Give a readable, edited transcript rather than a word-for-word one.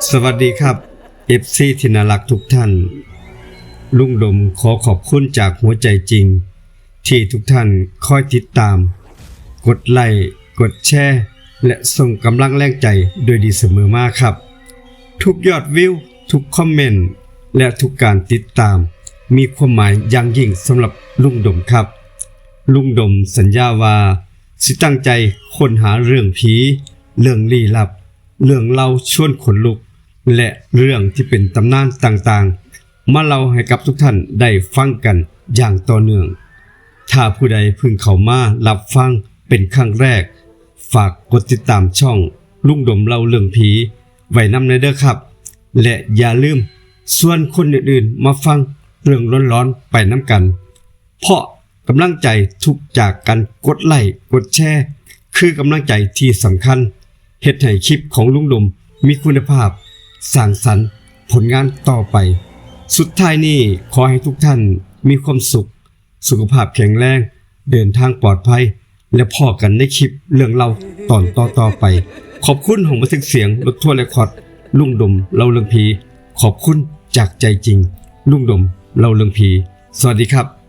สวัสดีครับ FC ที่น่ารักทุกท่านลุงดมขอขอบคุณจากหัวใจจริงที่ทุกท่านคอยติดตามกดไลค์กดแชร์และส่งกำลังแรงใจโดยดีเสมอมาครับทุกยอดวิวทุกคอมเมนต์และทุกการติดตามมีความหมายอย่างยิ่งสำหรับลุงดมครับลุงดมสัญญาว่าสิตั้งใจค้นหาเรื่องผีเรื่องลี้ลับเรื่องเล่าชวนขนลุกและเรื่องที่เป็นตำนานต่างๆมาเล่าให้กับทุกท่านได้ฟังกันอย่างต่อเนื่องถ้าผู้ใดเพิ่งเข้ามารับฟังเป็นครั้งแรกฝากกดติดตามช่องลุงดมเล่าเรื่องผีไว้นำในเด้อครับและอย่าลืมชวนคนอื่นๆมาฟังเรื่องร้อนๆไปน้ำกันเพราะกำลังใจทุกจากการกดไลค์กดแชร์คือกำลังใจที่สำคัญเฮ็ดให้คลิปของลุงดมมีคุณภาพสร้างสรรค์ผลงานต่อไปสุดท้ายนี้ขอให้ทุกท่านมีความสุขสุขภาพแข็งแรงเดินทางปลอดภัยและพอกันในคลิปเรื่องเล่าตอนต่อไปขอบคุณของบันทึกเสียงรถทัวร์เรคคอร์ดลุงดมเล่าเรื่องผีขอบคุณจากใจจริงลุงดมเล่าเรื่องผีสวัสดีครับ